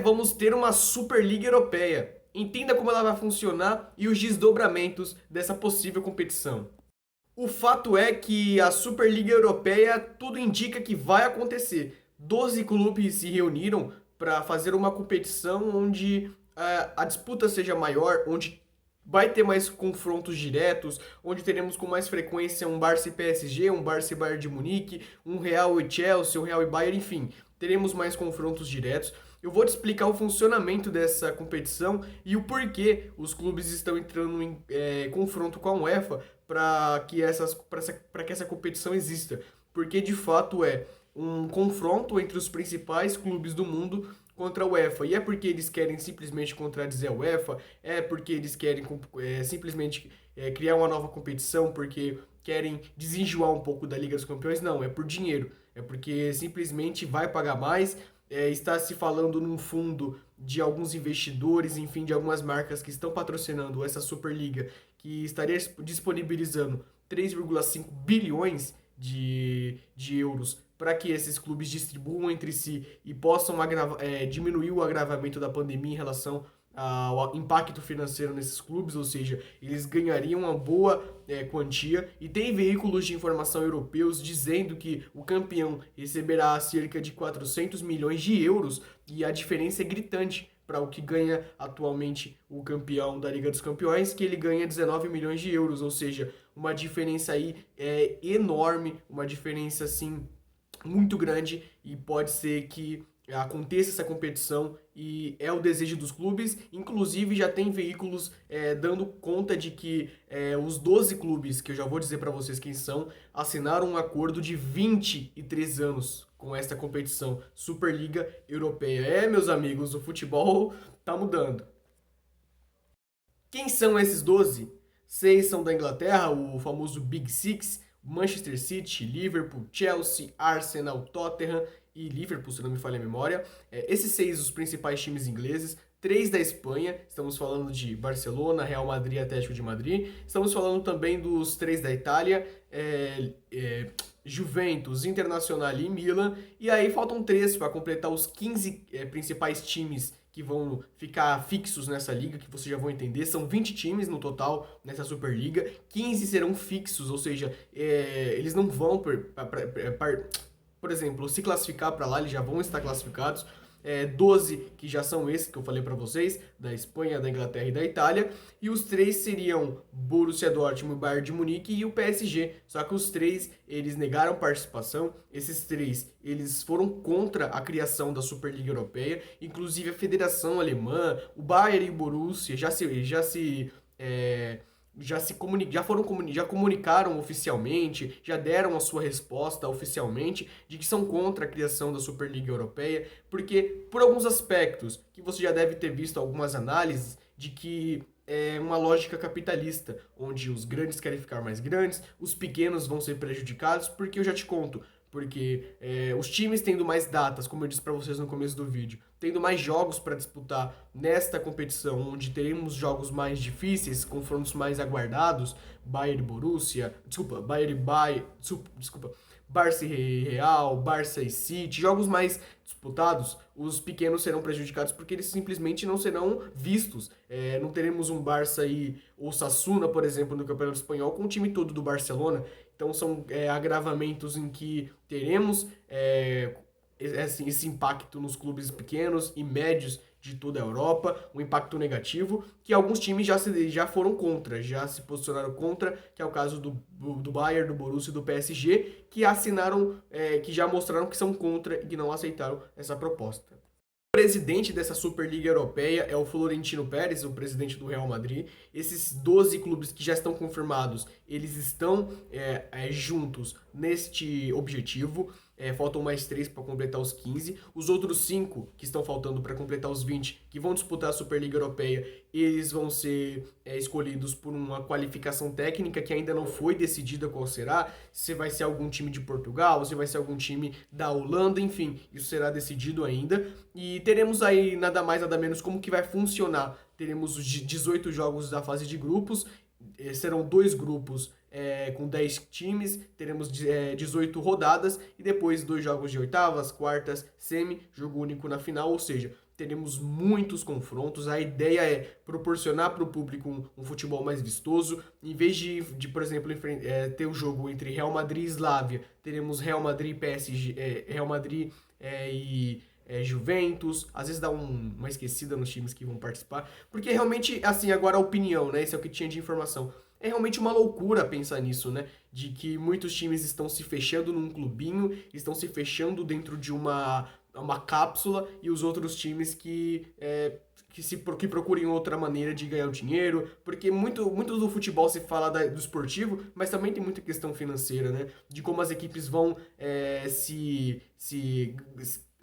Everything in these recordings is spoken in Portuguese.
Vamos ter uma Superliga Europeia. Entenda como ela vai funcionar e os desdobramentos dessa possível competição. O fato é que a Superliga Europeia tudo indica que vai acontecer. 12 clubes se reuniram para fazer uma competição onde a disputa seja maior, onde vai ter mais confrontos diretos, onde teremos com mais frequência um Barça e PSG, um Barça e Bayern de Munique, um Real e Chelsea, um Real e Bayern, enfim, teremos mais confrontos diretos. Eu vou te explicar o funcionamento dessa competição e o porquê os clubes estão entrando em confronto com a UEFA para que essa competição exista. Porque de fato é um confronto entre os principais clubes do mundo contra a UEFA. E é porque eles querem simplesmente contradizer a UEFA, é porque eles querem simplesmente criar uma nova competição, porque querem desenjoar um pouco da Liga dos Campeões. Não, é por dinheiro. É porque simplesmente vai pagar mais. Está se falando num fundo de alguns investidores, enfim, de algumas marcas que estão patrocinando essa Superliga, que estaria disponibilizando 3,5 bilhões de euros para que esses clubes distribuam entre si e possam diminuir o agravamento da pandemia em relação ao impacto financeiro nesses clubes, ou seja, eles ganhariam uma boa quantia. E tem veículos de informação europeus dizendo que o campeão receberá cerca de 400 milhões de euros e a diferença é gritante para o que ganha atualmente o campeão da Liga dos Campeões, que ele ganha 19 milhões de euros, ou seja, uma diferença aí enorme, uma diferença assim muito grande e pode ser que aconteça essa competição e é o desejo dos clubes. Inclusive já tem veículos dando conta de que os 12 clubes, que eu já vou dizer para vocês quem são, assinaram um acordo de 23 anos com esta competição Superliga Europeia. Meus amigos, o futebol tá mudando. Quem são esses 12? Seis são da Inglaterra, o famoso Big Six, Manchester City, Liverpool, Chelsea, Arsenal, Tottenham e Liverpool, se não me falha a memória. Esses seis os principais times ingleses. Três da Espanha, estamos falando de Barcelona, Real Madrid e Atlético de Madrid. Estamos falando também dos três da Itália, Juventus, Internacional e Milan. E aí faltam três para completar os 15 principais times que vão ficar fixos nessa liga, que vocês já vão entender. São 20 times no total nessa Superliga, 15 serão fixos, ou seja, eles não vão, por exemplo, se classificar para lá, eles já vão estar classificados. 12 que já são esses que eu falei para vocês, da Espanha, da Inglaterra e da Itália, e os três seriam Borussia Dortmund, Bayern de Munique e o PSG. Só que os três, eles negaram participação. Esses três, eles foram contra a criação da Superliga Europeia, inclusive a Federação Alemã, o Bayern e o Borussia já comunicaram oficialmente, já deram a sua resposta oficialmente de que são contra a criação da Superliga Europeia, porque por alguns aspectos que você já deve ter visto algumas análises de que é uma lógica capitalista, onde os grandes querem ficar mais grandes, os pequenos vão ser prejudicados, porque eu já te conto, porque os times tendo mais datas, como eu disse para vocês no começo do vídeo, tendo mais jogos para disputar nesta competição, onde teremos jogos mais difíceis, confrontos mais aguardados, Bayern e Borussia, Barça e Real, Barça e City, jogos mais disputados, os pequenos serão prejudicados porque eles simplesmente não serão vistos. Não teremos um Barça e Osasuna, por exemplo, no Campeonato Espanhol, com o time todo do Barcelona. Então são agravamentos em que teremos esse impacto nos clubes pequenos e médios de toda a Europa, um impacto negativo, que alguns times já foram contra, já se posicionaram contra, que é o caso do Bayern, do Borussia e do PSG, que assinaram, que já mostraram que são contra e que não aceitaram essa proposta. O presidente dessa Superliga Europeia é o Florentino Pérez, o presidente do Real Madrid. Esses 12 clubes que já estão confirmados, eles estão juntos neste objetivo. Faltam mais 3 para completar os 15. Os outros 5 que estão faltando para completar os 20, que vão disputar a Superliga Europeia, eles vão ser escolhidos por uma qualificação técnica que ainda não foi decidida qual será. Se vai ser algum time de Portugal, se vai ser algum time da Holanda, enfim, isso será decidido ainda. E teremos aí nada mais nada menos como que vai funcionar. Teremos os 18 jogos da fase de grupos, serão dois grupos com 10 times, teremos 18 rodadas e depois 2 jogos de oitavas, quartas, semi, jogo único na final, ou seja, teremos muitos confrontos. A ideia é proporcionar para o público um futebol mais vistoso. Em vez de por exemplo, ter o jogo entre Real Madrid e Slavia, teremos Real Madrid e PSG, Real Madrid e Juventus. Às vezes dá uma esquecida nos times que vão participar. Porque realmente, assim, agora a opinião, né? Esse é o que tinha de informação. É realmente uma loucura pensar nisso, né? De que muitos times estão se fechando num clubinho, estão se fechando dentro de uma cápsula e os outros times que procurem outra maneira de ganhar o dinheiro, porque muito do futebol se fala do esportivo, mas também tem muita questão financeira, né? De como as equipes vão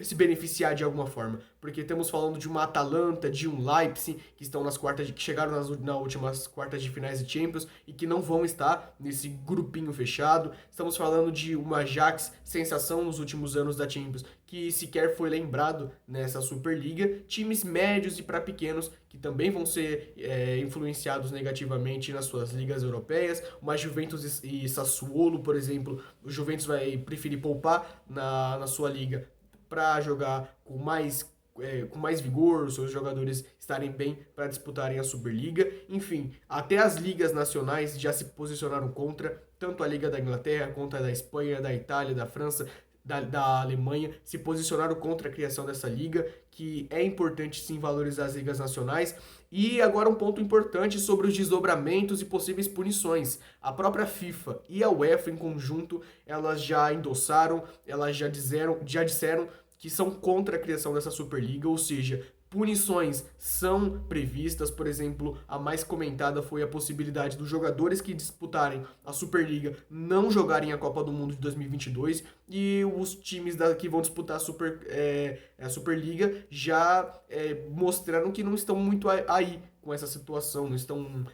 se beneficiar de alguma forma. Porque estamos falando de uma Atalanta, de um Leipzig, que estão que chegaram nas últimas quartas de finais de Champions e que não vão estar nesse grupinho fechado. Estamos falando de uma Ajax, sensação nos últimos anos da Champions, que sequer foi lembrado nessa Superliga. Times médios e para pequenos que também vão ser influenciados negativamente nas suas ligas europeias. Uma Juventus e Sassuolo, por exemplo, o Juventus vai preferir poupar na sua liga para jogar com mais vigor, os seus jogadores estarem bem para disputarem a Superliga. Enfim, até as ligas nacionais já se posicionaram contra, tanto a Liga da Inglaterra quanto a da Espanha, da Itália, da França, da Alemanha, se posicionaram contra a criação dessa liga, que é importante sim valorizar as ligas nacionais. E agora um ponto importante sobre os desdobramentos e possíveis punições. A própria FIFA e a UEFA em conjunto, elas já endossaram, elas já disseram que são contra a criação dessa Superliga, ou seja, punições são previstas. Por exemplo, a mais comentada foi a possibilidade dos jogadores que disputarem a Superliga não jogarem a Copa do Mundo de 2022 e os times que vão disputar a Superliga já mostraram que não estão muito aí com essa situação, não estão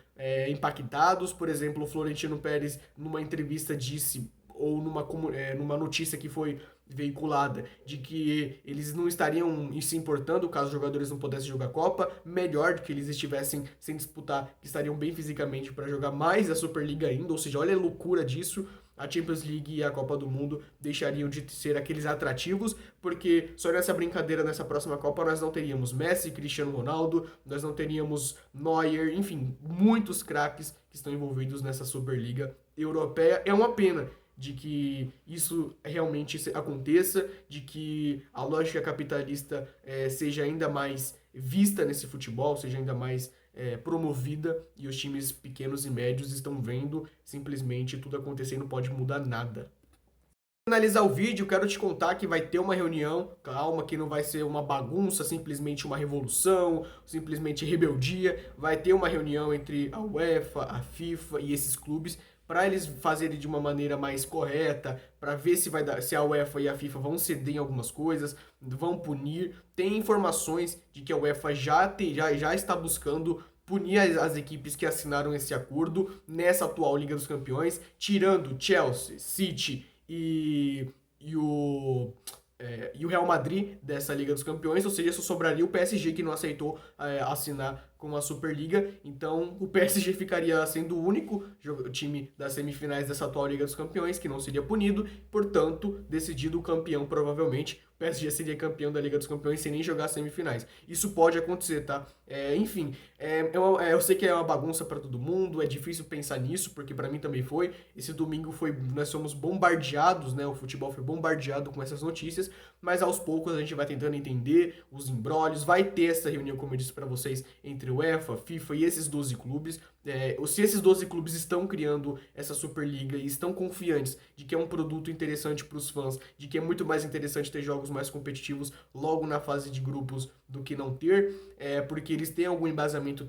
impactados. Por exemplo, o Florentino Pérez, numa entrevista, disse, ou numa notícia que foi veiculada, de que eles não estariam se importando caso os jogadores não pudessem jogar Copa, melhor do que eles estivessem sem disputar, que estariam bem fisicamente para jogar mais a Superliga ainda, ou seja, olha a loucura disso. A Champions League e a Copa do Mundo deixariam de ser aqueles atrativos, porque só nessa brincadeira, nessa próxima Copa, nós não teríamos Messi, Cristiano Ronaldo, nós não teríamos Neuer, enfim, muitos craques que estão envolvidos nessa Superliga Europeia. É uma pena de que isso realmente aconteça, de que a lógica capitalista seja ainda mais vista nesse futebol, seja ainda mais promovida, e os times pequenos e médios estão vendo simplesmente tudo acontecer e não pode mudar nada. Para finalizar o vídeo, quero te contar que vai ter uma reunião, calma, que não vai ser uma bagunça, simplesmente uma revolução, simplesmente rebeldia. Vai ter uma reunião entre a UEFA, a FIFA e esses clubes, para eles fazerem de uma maneira mais correta, para ver se a UEFA e a FIFA vão ceder em algumas coisas, vão punir. Tem informações de que a UEFA já está buscando punir as equipes que assinaram esse acordo nessa atual Liga dos Campeões, tirando Chelsea, City e o Real Madrid dessa Liga dos Campeões, ou seja, só sobraria o PSG, que não aceitou assinar com a Superliga. Então o PSG ficaria sendo o único time das semifinais dessa atual Liga dos Campeões que não seria punido, portanto, decidido o campeão provavelmente. O PSG seria campeão da Liga dos Campeões sem nem jogar as semifinais. Isso pode acontecer, tá? Enfim, eu sei que é uma bagunça para todo mundo, é difícil pensar nisso, porque para mim também foi. Esse domingo nós fomos bombardeados, né? O futebol foi bombardeado com essas notícias, mas aos poucos a gente vai tentando entender os imbrólios. Vai ter essa reunião, como eu disse para vocês, entre UEFA, FIFA e esses 12 clubes. Se esses 12 clubes estão criando essa Superliga e estão confiantes de que é um produto interessante para os fãs, de que é muito mais interessante ter jogos mais competitivos logo na fase de grupos do que não ter, porque eles têm algum embasamento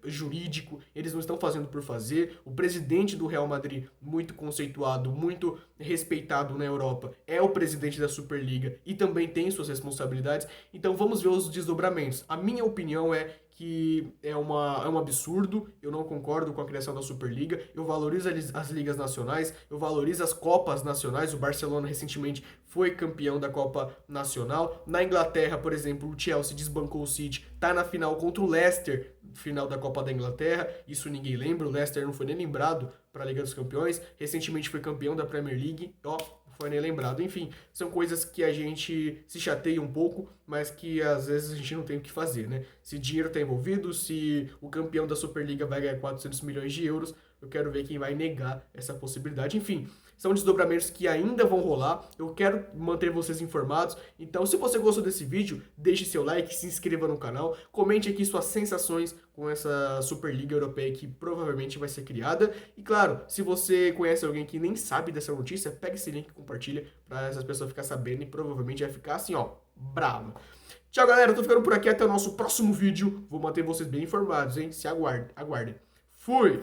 jurídico, eles não estão fazendo por fazer. O presidente do Real Madrid, muito conceituado, muito respeitado na Europa, é o presidente da Superliga e também tem suas responsabilidades. Então vamos ver os desdobramentos. A minha opinião é que é um absurdo, eu não concordo com a criação da Superliga, eu valorizo as ligas nacionais, eu valorizo as Copas nacionais. O Barcelona recentemente foi campeão da Copa Nacional. Na Inglaterra, por exemplo, o Chelsea desbancou o City, tá na final contra o Leicester, final da Copa da Inglaterra, isso ninguém lembra, o Leicester não foi nem lembrado para a Liga dos Campeões, recentemente foi campeão da Premier League, ó, não foi nem lembrado. Enfim, são coisas que a gente se chateia um pouco, mas que às vezes a gente não tem o que fazer, né? Se dinheiro está envolvido, se o campeão da Superliga vai ganhar 400 milhões de euros, eu quero ver quem vai negar essa possibilidade. Enfim, são desdobramentos que ainda vão rolar. Eu quero manter vocês informados. Então, se você gostou desse vídeo, deixe seu like, se inscreva no canal, comente aqui suas sensações com essa Superliga Europeia que provavelmente vai ser criada. E claro, se você conhece alguém que nem sabe dessa notícia, pega esse link e compartilha para essas pessoas ficarem sabendo e provavelmente vai ficar assim, ó, bravo. Tchau, galera. Eu tô ficando por aqui. Até o nosso próximo vídeo. Vou manter vocês bem informados, hein? Se aguardem. Fui!